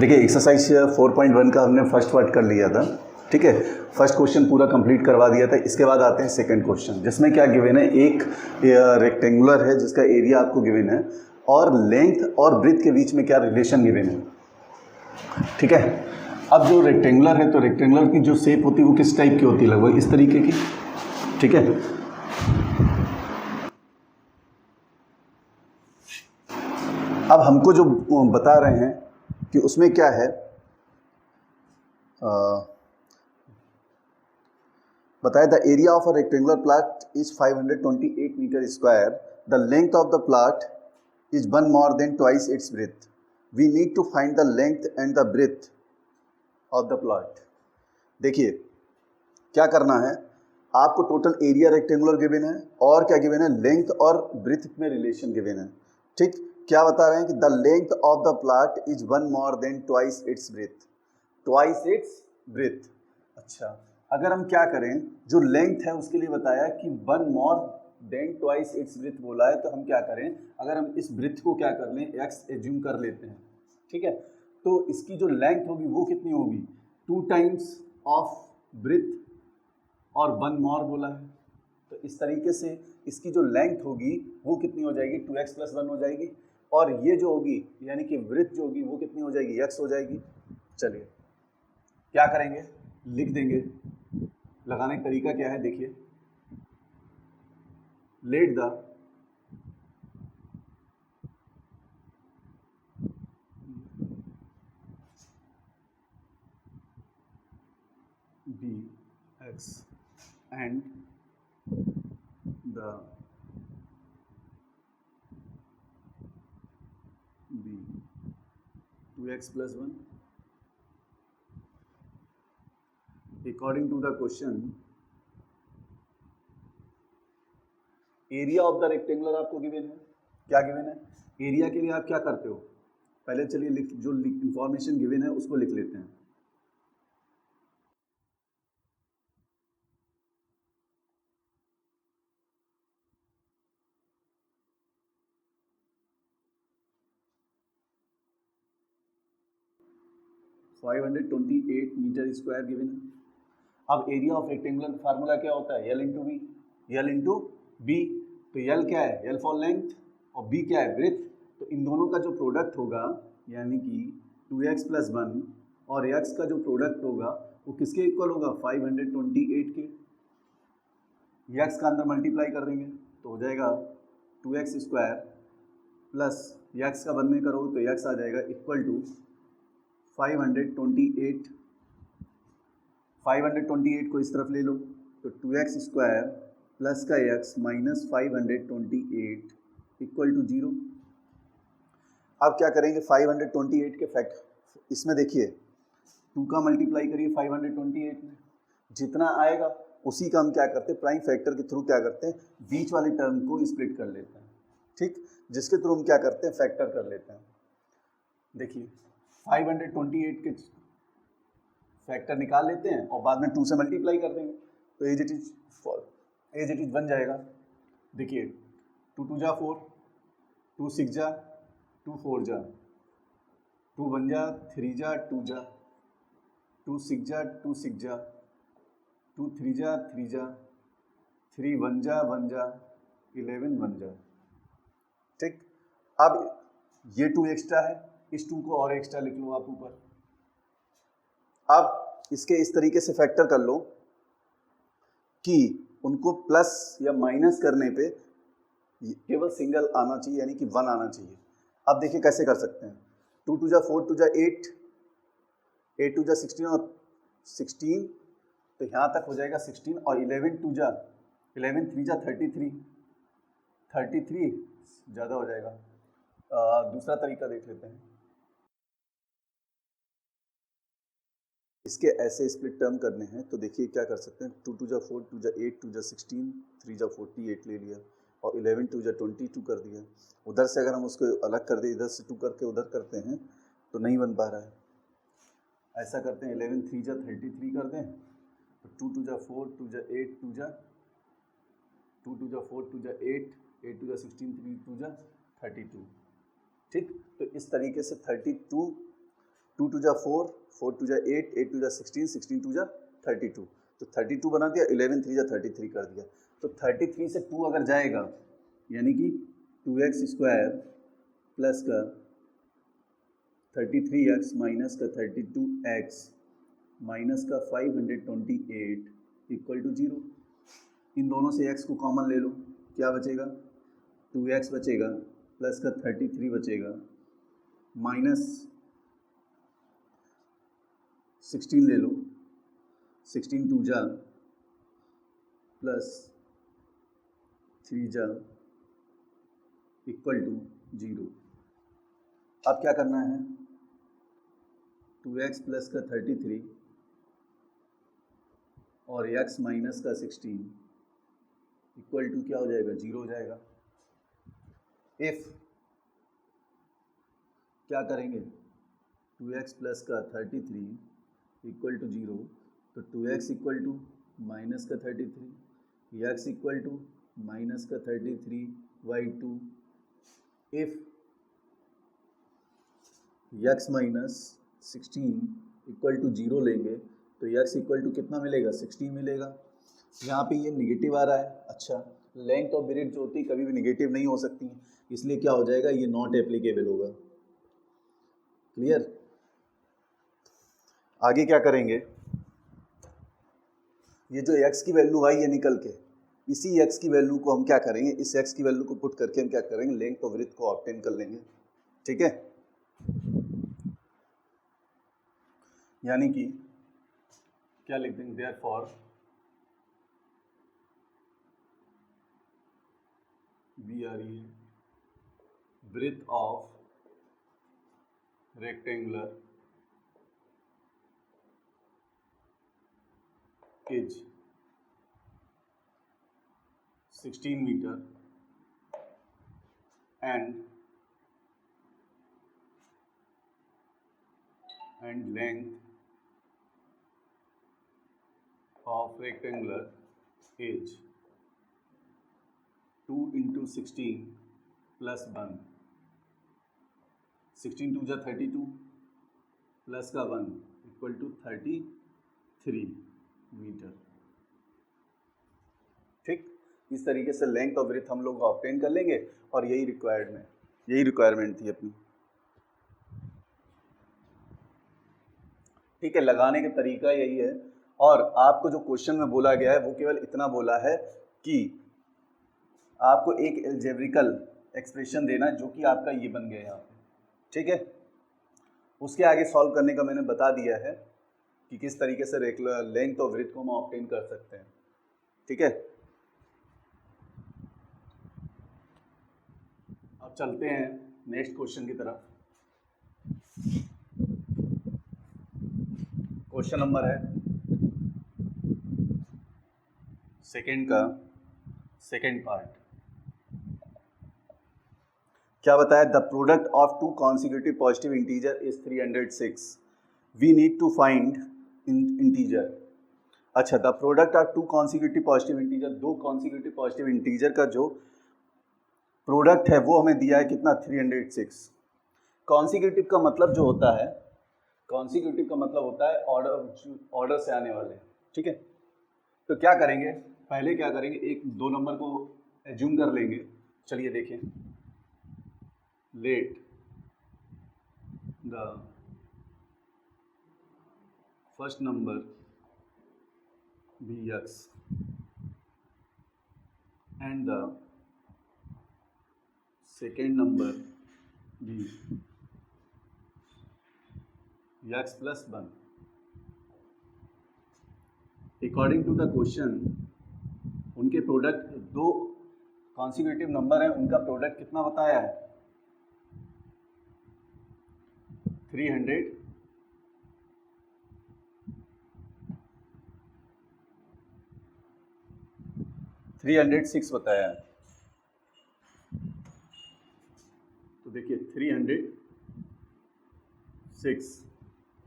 देखिए एक्सरसाइज 4.1 का हमने फर्स्ट पार्ट कर लिया था, ठीक है। फर्स्ट क्वेश्चन पूरा कंप्लीट करवा दिया था। इसके बाद आते हैं सेकंड क्वेश्चन, जिसमें क्या गिवन है, एक रेक्टेंगुलर है जिसका एरिया आपको गिवन है और लेंथ और ब्रेथ के बीच में क्या रिलेशन गिवन है, ठीक है। अब जो रेक्टेंगुलर है तो रेक्टेंगुलर की जो शेप होती है वो किस टाइप की होती है, लगभग इस तरीके की, ठीक है। अब हमको जो बता रहे हैं कि उसमें क्या है, बताया the area of a rectangular plot is 528 metre square, the length of the plot is 1 more than twice its breadth, we need to find the length and the breadth of the plot. देखिए क्या करना है, आपको total area rectangular given है और क्या given है, length और ब्रेथ में रिलेशन गिवन है, ठीक। क्या बता रहे हैं कि the length of the plot is 1 more than twice its breadth, twice its breath. अच्छा, अगर हम क्या करें, जो लेंथ है उसके लिए बताया कि 1 more than twice its breadth बोला है, तो हम क्या करें, अगर हम इस ब्रेथ को क्या कर लें, एक्स एज्यूम कर लेते हैं, ठीक है। तो इसकी जो लेंथ होगी वो कितनी होगी, 2 times ऑफ ब्रेथ और 1 more बोला है, तो इस तरीके से इसकी जो लेंथ होगी वो कितनी हो जाएगी, 2x + 1 हो जाएगी, और ये जो होगी यानी कि ब्रेथ जो होगी वो कितनी हो जाएगी, x हो जाएगी। चलिए क्या करेंगे, लिख देंगे। लगाने का तरीका क्या है, देखिए, let the be x and the be 2x + 1 according to the question area of the rectangular आपको गिवन है। क्या गिवन है, एरिया के लिए आप क्या करते हो, पहले चलिए जो इंफॉर्मेशन गिवन है उसको लिख लेते हैं। (528 मीटर स्क्वायर गिवन है। अब एरिया ऑफ रेक्टेंगुलर फार्मूला क्या होता है, L into b, L into b. तो L क्या है, L फॉर लेंथ, और B क्या है, ब्रेथ। तो इन दोनों का जो प्रोडक्ट होगा यानी कि 2x + 1 और x का जो प्रोडक्ट होगा वो किसके इक्वल होगा, 528 के। x का अंदर मल्टीप्लाई कर देंगे तो हो जाएगा 2x स्क्वायर प्लस x का 1 में करोगे तो x आ जाएगा इक्वल टू 528। 528 को इस तरफ ले लो तो 2x स्क्वायर प्लस का x माइनस 528 इक्वल टू 0। अब क्या करेंगे, 528 के फैक्ट इसमें देखिए 2 का मल्टीप्लाई करिए 528 में, जितना आएगा उसी का हम क्या करते हैं, प्राइम फैक्टर के थ्रू क्या करते हैं, बीच वाले टर्म को स्प्लिट कर लेते हैं, ठीक, जिसके थ्रू हम क्या करते हैं, फैक्टर कर लेते हैं। देखिए 528 के फैक्टर निकाल लेते हैं और बाद में 2 से मल्टीप्लाई कर देंगे तो एज इट इज बन जाएगा। देखिए 2 2 जा 4, 2 6 जा, 2 4 जा, 2 1 जा, 3 जा, 2 जा, 2 6 जा, 2 6 जा, 2 3 जा, 3 जा, 3 1 जा, 1 जा, 11 1 जा, ठीक। अब ये 2 एक्स्ट्रा है, इस 2 को और एक्स्ट्रा लिख लो आप ऊपर। अब इसके इस तरीके से फैक्टर कर लो कि उनको प्लस या माइनस करने पे केवल सिंगल आना चाहिए यानी कि 1 आना चाहिए। अब देखिए कैसे कर सकते हैं, 2 2 जा 4, 2 जा 8, 8 2 जा 16 और 16 तो यहाँ तक हो जाएगा 16, और 11 2 जा 11 3 जा 33, 33 ज़्यादा हो जाएगा। दूसरा तरीका देख लेते हैं, इसके ऐसे स्प्लिट टर्म करने हैं तो देखिए क्या कर सकते हैं, 2 2 जा 4, 2 जा 8, 2 जा 16, 3 जा 48 ले लिया और 11 2 जा 22 कर दिया। उधर से अगर हम उसको अलग कर दें, इधर से 2 करके उधर करते हैं तो नहीं बन पा रहा है। ऐसा करते हैं 11 3 जा 33 कर दें तो 2 2 जा 4, 2 जा 8, 2 जा 2 2 जा 4, 2 जा 8, 8 2 जा 16, 3 2 जा 32, ठीक। तो इस तरीके से 32 2 टू जा 4, 4 टू जा 8, 8 टू जा 16, 16 टू जा 32, तो 32 बना दिया, 11 3 जा 33 कर दिया। तो 33 से 2 अगर जाएगा यानी कि 2x स्क्वायर प्लस का 33x माइनस का 32x माइनस का 528 इक्वल टू 0। इन दोनों से x को कॉमन ले लो, क्या बचेगा, 2x बचेगा प्लस का 33 बचेगा माइनस 16 ले लो, 16 टू जा प्लस 3 जा इक्वल टू 0। अब क्या करना है, 2x प्लस का 33 और x माइनस का 16 इक्वल टू क्या हो जाएगा, 0 हो जाएगा। इफ क्या करेंगे, 2x प्लस का 33 इक्वल टू 0, तो 2x इक्वल टू माइनस का 33, x इक्वल टू माइनस का 33/2। If x minus 16 equal to 0 लेंगे तो x इक्वल टू कितना मिलेगा, 16 मिलेगा। यहाँ पे ये निगेटिव आ रहा है, अच्छा लेंथ ऑफ ब्रिज जो होती है कभी भी निगेटिव नहीं हो सकती, इसलिए क्या हो जाएगा, ये नॉट एप्लीकेबल होगा। क्लियर। आगे क्या करेंगे, ये जो x की वैल्यू आई है निकल के, इसी x की वैल्यू को हम क्या करेंगे, इस x की वैल्यू को पुट करके हम क्या करेंगे, लेंथ ऑफ ब्रिज को ऑब्टेन कर लेंगे। ठीक है, यानी कि क्या लिख देंगे, therefore BRE breadth of rectangular is 16 meter and length of rectangular is 2 into 16 plus 1, 16 to जा 32 प्लस का 1 इक्वल टू 33 मीटर। ठीक, इस तरीके से लेंथ ऑफ ब्रेथ हम लोग ऑब्टेन कर लेंगे और यही रिक्वायरमेंट थी अपनी। ठीक है, लगाने का तरीका यही है। और आपको जो क्वेश्चन में बोला गया है वो केवल इतना बोला है कि आपको एक एल्जेब्रिकल एक्सप्रेशन देना है जो कि आपका ये बन गया यहाँ पे। ठीक है, उसके आगे सॉल्व करने का मैंने बता दिया है कि किस तरीके से लेंथ ऑफ ब्रेथ को हम ऑब्टेन कर सकते हैं। ठीक है, अब चलते हैं नेक्स्ट क्वेश्चन की तरफ। क्वेश्चन नंबर है सेकंड का सेकंड पार्ट। क्या बताया, the product of two consecutive positive integer is 306, we need to find integer. अच्छा, the product of two consecutive positive integer, दो कॉन्सिक्यूटिव पॉजिटिव इंटीजर का जो प्रोडक्ट है वो हमें दिया है कितना, 306। कॉन्सिक्यूटिव का मतलब जो होता है, कॉन्सिक्यूटिव का मतलब होता है ऑर्डर से आने वाले। ठीक है, तो क्या करेंगे, पहले क्या करेंगे, एक दो नंबर को एज्यूम कर लेंगे। चलिए देखें, let the first number be x and the second number be x plus 1. According to the question, उनके प्रोडक्ट, दो कॉन्सिक्यूटिव नंबर हैं, उनका प्रोडक्ट कितना बताया है, 306 बताया है। तो देखिए 306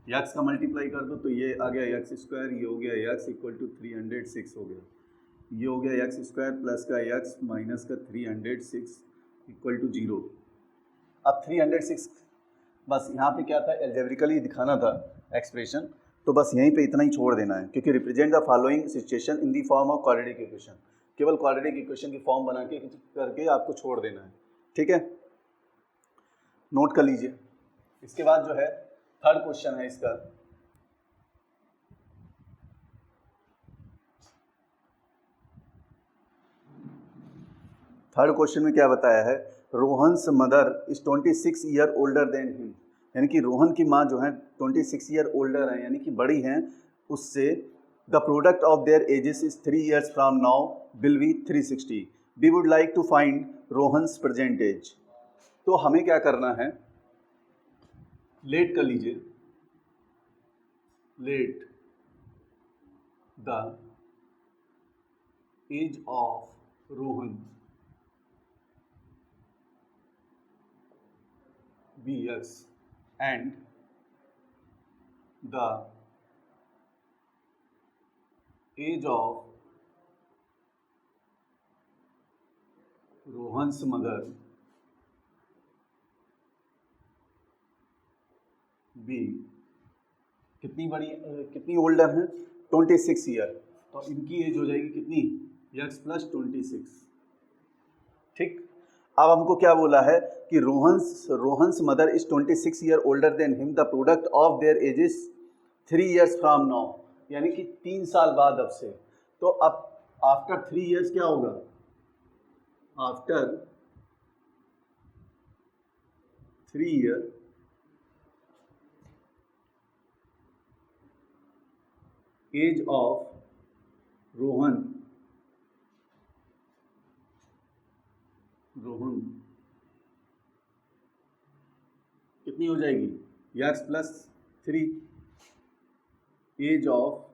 यक्स का मल्टीप्लाई कर दो तो ये आ गया यक्स स्क्वायर, ये हो गया यक्स इक्वल टू 306 हो गया, ये हो गया यक्स स्क्वायर प्लस का यक्स माइनस का 306 इक्वल टू 0। अब 306 बस यहाँ पे क्या था, एल्जेब्रिकली दिखाना था एक्सप्रेशन, तो बस यहीं पे इतना ही छोड़ देना है, क्योंकि represent the following situation in the form of quadratic equation, केवल क्वाड्रेटिक इक्वेशन की फॉर्म बना के करके आपको छोड़ देना है, ठीक है, नोट कर लीजिए। इसके बाद जो है थर्ड क्वेश्चन है इसका, थर्ड क्वेश्चन में क्या बताया है, Rohan's mother is 26 year older than him, यानी कि रोहन की माँ जो है 26 ईयर ओल्डर है, यानी कि बड़ी हैं उससे। The product of their ages is 3 years from now will be 360। We would like to find Rohan's present age. तो हमें क्या करना है, लेट कर लीजिए, let the age of Rohan BX and the age of Rohan's mother B कितनी बड़ी, कितनी ओल्डर है, 26 ईयर, तो इनकी एज हो जाएगी कितनी, x + 26, ठीक। अब हमको क्या बोला है कि Rohan's mother is 26 year older than him, the product of their edges 3 years from now, यानी कि 3 साल बाद अब से। तो अब आफ्टर 3 ईयर्स क्या होगा, after 3 year age of Rohan कितनी हो जाएगी, x + 3, age of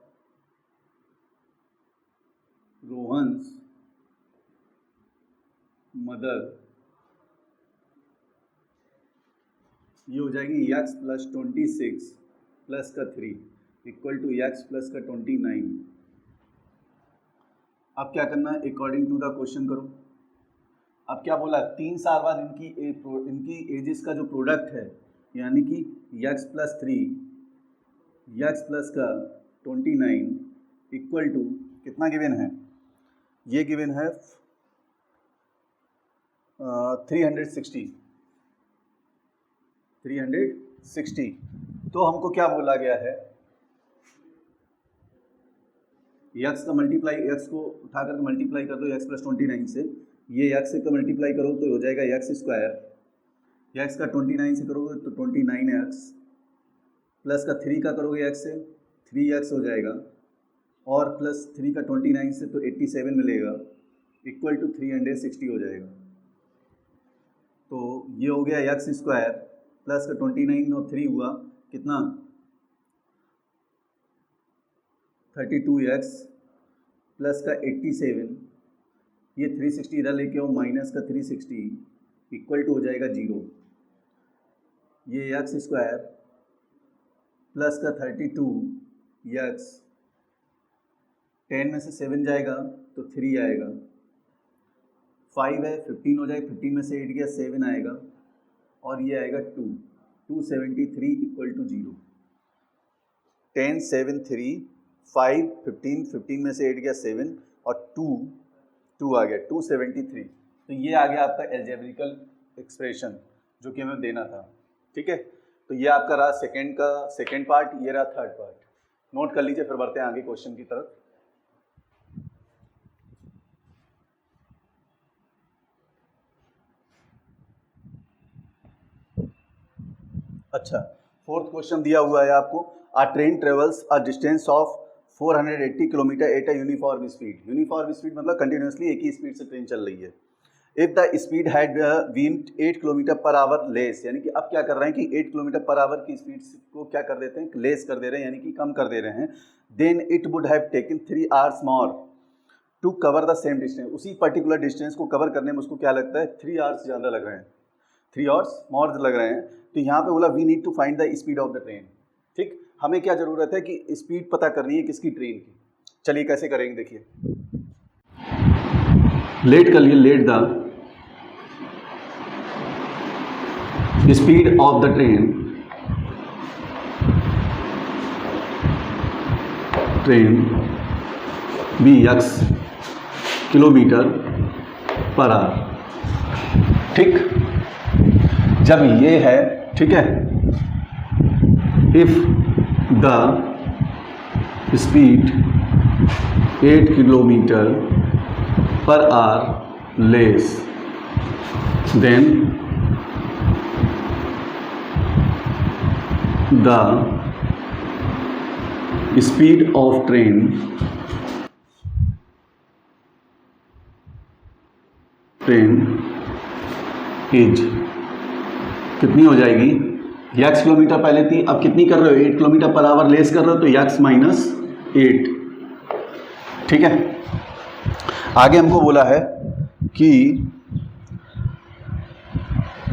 Rohan's mother, ये हो जाएगी x + 26 प्लस का 3 इक्वल टू x + का 29। अब क्या करना है, अकॉर्डिंग टू द क्वेश्चन करो। अब क्या बोला, 3 साल बाद इनकी एजेस का जो प्रोडक्ट है, यानी कि x + 3 x + का 29 इक्वल टू कितना गिवन है, ये गिवन है 360। तो हमको क्या बोला गया है, x का मल्टीप्लाई, x को उठा करके मल्टीप्लाई कर दो x + 29 से, ये x का मल्टीप्लाई करो तो हो जाएगा x², x का 29 से करोगे तो 29x, प्लस का 3 का करोगे x से 3x हो जाएगा, और प्लस 3 का 29 से तो 87 मिलेगा, इक्वल टू 360 हो जाएगा। तो ये हो गया x² प्लस का 29 और 3 हुआ कितना, 32x प्लस का 87, ये 360 इधर लेके आओ, माइनस का 360 इक्वल टू हो जाएगा 0। ये x² प्लस का 32x, 10 में से 7 जाएगा तो 3 आएगा, 5 है 15 हो जाएगा, 15 में से 8 गया 7 आएगा, और ये आएगा 273 इक्वल टू 0। 10 7 3 5 15, 15 में से 8 गया 7 और 2 आ गया 273। तो ये आ गया आपका एल्जेब्रिकल एक्सप्रेशन जो कि हमें देना था, ठीक है। तो ये आपका रहा सेकंड पार्ट, ये रहा थर्ड पार्ट, नोट कर लीजिए, फिर बढ़ते हैं आगे क्वेश्चन की तरफ। अच्छा, फोर्थ क्वेश्चन दिया हुआ है आपको, a train travels a distance of 480 kilometre at a uniform speed. Uniform speed मतलब कंटिन्यूसली एक ही स्पीड से ट्रेन चल रही है। If the speed had been 8 kilometre per hour less, यानी कि अब क्या कर रहे हैं कि 8 किलोमीटर पर आवर की स्पीड को क्या कर देते हैं, लेस कर दे रहे हैं, यानी कि कम कर दे रहे हैं। Then it would have taken 3 hours more to cover the same distance. उसी पर्टिकुलर डिस्टेंस को कवर करने में उसको क्या लगता है, 3 आवर्स ज़्यादा लग रहे हैं, 3 आवर्स मोर लग रहे हैं। तो यहाँ पे बोला we need to find the speed of the train. ठीक, हमें क्या ज़रूरत है कि स्पीड पता करनी है किसकी, ट्रेन की। चलिए कैसे करेंगे, देखिए, लेट कर लिए, let the speed of the train train be x kilometre per hour. ठीक, जब ये है, ठीक है, if the speed 8 kilometre per hour less than the speed of train is कितनी हो जाएगी, एक्स किलोमीटर पहले थी, अब कितनी कर रहे हो, 8 किलोमीटर पर आवर लेस कर रहे हो, तो एक्स माइनस 8। ठीक है, आगे हमको बोला है कि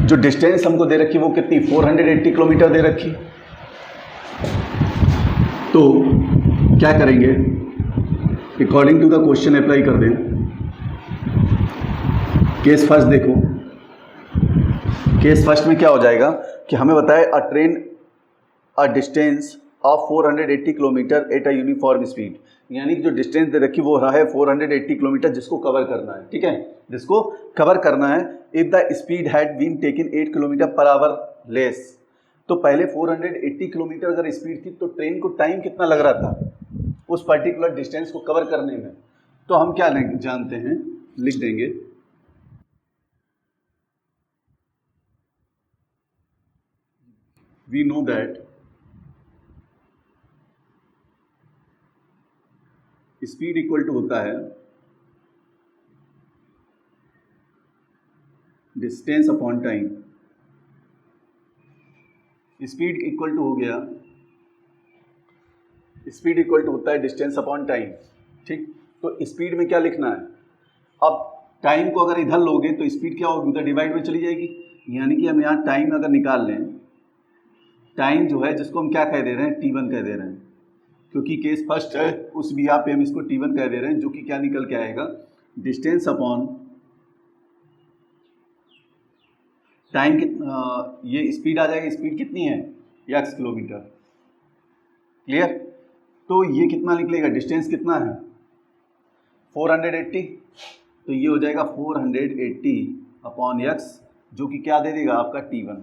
जो डिस्टेंस हमको दे रखी वो कितनी, 480 किलोमीटर दे रखी। तो क्या करेंगे, according to the question apply कर दें। केस फर्स्ट देखो, केस फर्स्ट में क्या हो जाएगा कि हमें बताए a train a distance of 480 kilometre at a uniform speed, यानी कि जो डिस्टेंस दे रखी वो है 480 किलोमीटर जिसको कवर करना है। ठीक है, जिसको कवर करना है। If the speed had been taken 8 kilometre per hour less, तो पहले 480 किलोमीटर अगर स्पीड थी तो ट्रेन को टाइम कितना लग रहा था उस पर्टिकुलर डिस्टेंस को कवर करने में। तो हम क्या जानते हैं, लिख देंगे we know that speed equal to होता है distance upon time. Speed equal to हो गया, स्पीड इक्वल टू होता है डिस्टेंस अपॉन टाइम। ठीक, तो स्पीड में क्या लिखना है, अब टाइम को अगर इधर लोगे तो स्पीड क्या होगी, उधर डिवाइड में चली जाएगी। यानी कि हम यहाँ टाइम अगर निकाल लें, टाइम जो है जिसको हम क्या कह दे रहे हैं, T1 कह दे रहे हैं, क्योंकि केस फर्स्ट है उस भी यहाँ पे हम इसको T1 कह दे रहे हैं, जो कि क्या निकल के आएगा, डिस्टेंस अपॉन टाइम। ये स्पीड आ जाएगी, स्पीड कितनी है, x किलोमीटर। क्लियर, तो ये कितना निकलेगा, डिस्टेंस कितना है 480, तो ये हो जाएगा 480 अपॉन x, जो कि क्या दे देगा आपका T1।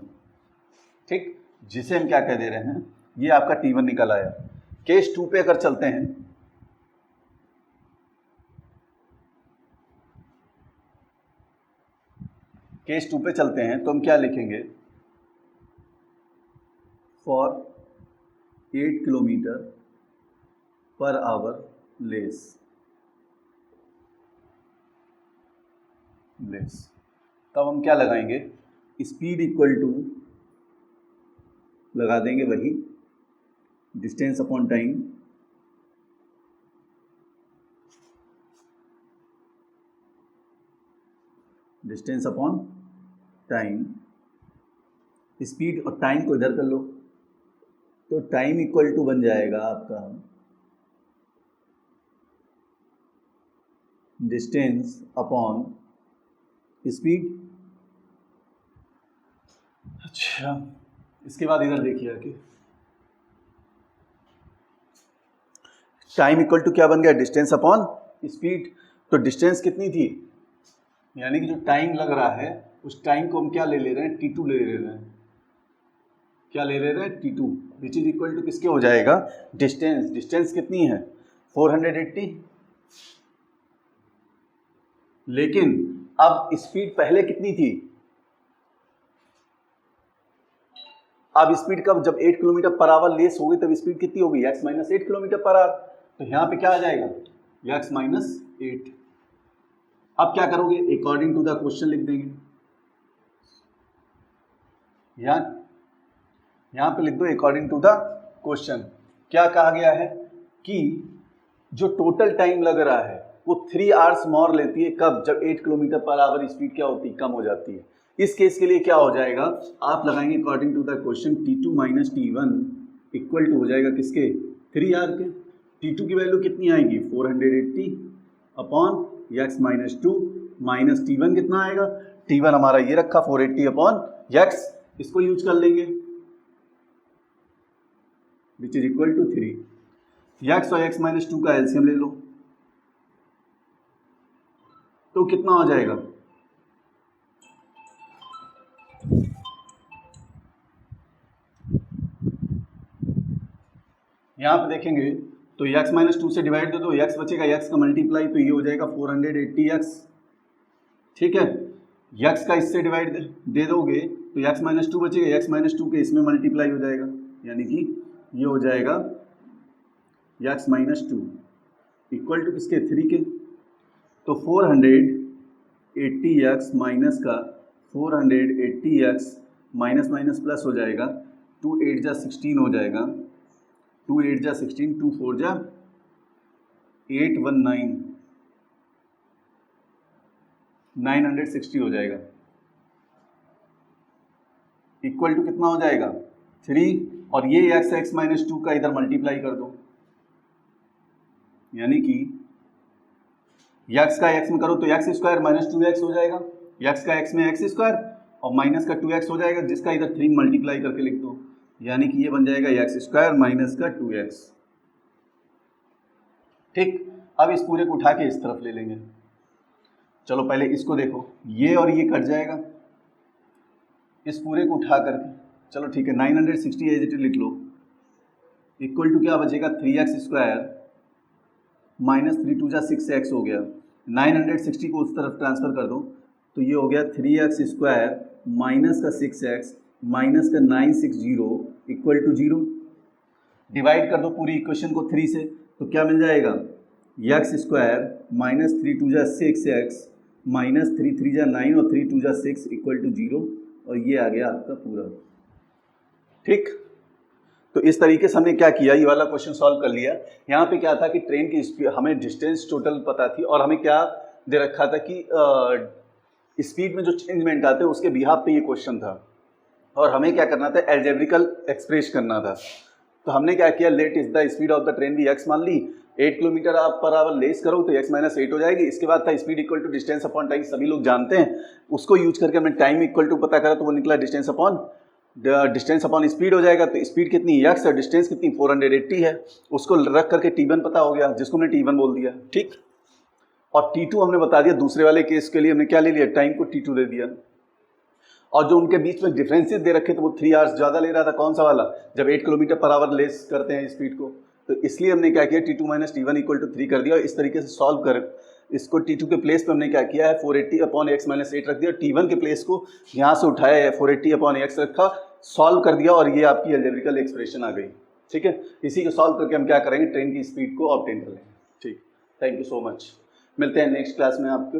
ठीक, जिसे हम क्या कह दे रहे हैं, ये आपका T1 निकल आया। केस 2 पे अगर चलते हैं, केस 2 पे चलते हैं तो हम क्या लिखेंगे, for 8 kilometre per hour less तब हम क्या लगाएंगे, स्पीड इक्वल टू लगा देंगे वही distance upon time, distance upon time, speed और टाइम को इधर कर लो, तो टाइम इक्वल टू बन जाएगा आपका डिस्टेंस अपॉन स्पीड। अच्छा, इसके बाद इधर देखिए आके, टाइम इक्वल टू क्या बन गया, डिस्टेंस अपॉन स्पीड। तो डिस्टेंस कितनी थी, यानी कि जो टाइम लग रहा है उस टाइम को हम क्या ले रहे हैं, T2 ले रहे हैं। क्या ले रहे हैं, T2, which is equal to किसके हो जाएगा, डिस्टेंस। डिस्टेंस कितनी है 480, लेकिन अब स्पीड पहले कितनी थी, अब स्पीड कब, जब 8 किलोमीटर पर आवर लेस हो गई तब स्पीड कितनी होगी, x minus 8 kilometre per our. तो यहाँ पे क्या आ जाएगा, x माइनस 8। अब क्या करोगे, अकॉर्डिंग टू द क्वेश्चन लिख देंगे, यहाँ पे लिख दो अकॉर्डिंग टू द क्वेश्चन। क्या कहा गया है कि जो टोटल टाइम लग रहा है वो 3 आवर्स मोर लेती है, कब, जब 8 किलोमीटर पर आवर स्पीड क्या होती है, कम हो जाती है। इस केस के लिए क्या हो जाएगा, आप लगाएंगे according to the question T2 minus T1 equal to हो जाएगा किसके, 3 आवर के। T2 की वैल्यू कितनी आएगी, 480 upon x minus 2 minus T1 कितना आएगा, T1 हमारा ये रखा 480 अपॉन x, इसको यूज कर लेंगे which is equal to 3। x और x माइनस 2 का एलसीएम ले लो, तो कितना हो जाएगा? यहाँ पे देखेंगे तो x माइनस 2 से डिवाइड दे दो, x बचेगा, x का मल्टीप्लाई, तो ये हो जाएगा 480x। ठीक है, x का इससे डिवाइड दे दोगे तो x माइनस 2 बचेगा, x माइनस 2 के इसमें मल्टीप्लाई हो जाएगा, यानी कि ये हो जाएगा x माइनस 2 इक्वल टू किसके? 3 के। तो 480x माइनस का 480x माइनस माइनस प्लस हो जाएगा, 2 8 जा 16 हो जाएगा, 2 8 जा 16, 2 4 जा 819, 960 हो जाएगा, इक्वल टू कितना हो जाएगा? 3, और ये x माइनस 2 का इधर मल्टीप्लाई कर दो, यानी कि x का x में करो तो x स्क्वायर माइनस 2x हो जाएगा, x का x में x स्क्वायर और माइनस का 2x हो जाएगा, जिसका इधर 3 मल्टीप्लाई करके लिख दो, यानी कि ये बन जाएगा x स्क्वायर माइनस का 2x। ठीक, अब इस पूरे को उठा के इस तरफ ले लेंगे। चलो पहले इसको देखो, ये और ये कट जाएगा, इस पूरे को उठा करके, चलो ठीक है, 960 एज इट इज लिख लो, इक्वल टू क्या बचेगा? 3x स्क्वायर माइनस 3 2 जा 6x हो गया, 960 को उस तरफ ट्रांसफर कर दो तो ये हो गया 3x स्क्वायर माइनस का 6x माइनस का 960 इक्वल टू 0। डिवाइड कर दो पूरी इक्वेशन को 3 से, तो क्या मिल जाएगा? x स्क्वायर माइनस 3 2 जा 6x माइनस 3 3 जा 9 और 3 2 जा 6 इक्वल टू 0, और ये आ गया आपका पूरा। ठीक, तो इस तरीके से हमने क्या किया, ये वाला क्वेश्चन सॉल्व कर लिया। यहाँ पे क्या था कि ट्रेन की स्पीड, हमें डिस्टेंस टोटल पता थी, और हमें क्या दे रखा था कि स्पीड में जो चेंजमेंट आते हैं उसके बिहाफ पे ये क्वेश्चन था, और हमें क्या करना था? एल्जेब्रिकल एक्सप्रेस करना था। तो हमने क्या किया, let is the speed of the train be x मान ली, 8 किलोमीटर आप पर आवर लेस करो तो x माइनस 8 हो जाएगी। इसके बाद था speed equal to distance upon time, सभी लोग जानते हैं, उसको यूज करके हमने टाइम इक्वल टू पता करा तो वो निकला डिस्टेंस अपॉन स्पीड हो जाएगा। तो स्पीड कितनी x और डिस्टेंस कितनी 480 है, उसको रख करके t1 पता हो गया, जिसको हमने t1 बोल दिया। ठीक, और t2 हमने बता दिया, दूसरे वाले केस के लिए हमने क्या ले लिया? टाइम को t2 दे दिया, और जो उनके बीच में डिफरेंसेस दे रखे थे वो 3 आवर्स ज़्यादा ले रहा था, कौन सा वाला? जब 8 किलोमीटर पर आवर लेस करते हैं स्पीड को, तो इसलिए हमने क्या किया, t2 minus t1 equal to 3 कर दिया, और इस तरीके से सॉल्व कर इसको t2 के प्लेस पे हमने क्या किया है, 480 अपॉन x माइनस 8 रख दिया, t1 के प्लेस को यहाँ से उठाया है, 480 अपॉन x रखा, सॉल्व कर दिया, और ये आपकी एल्जेब्रिकल एक्सप्रेशन आ गई। ठीक है, इसी को सॉल्व करके हम क्या करेंगे, ट्रेन की स्पीड को ऑब्टेन कर लेंगे। ठीक, थैंक यू सो मच, मिलते हैं नेक्स्ट क्लास में आपको।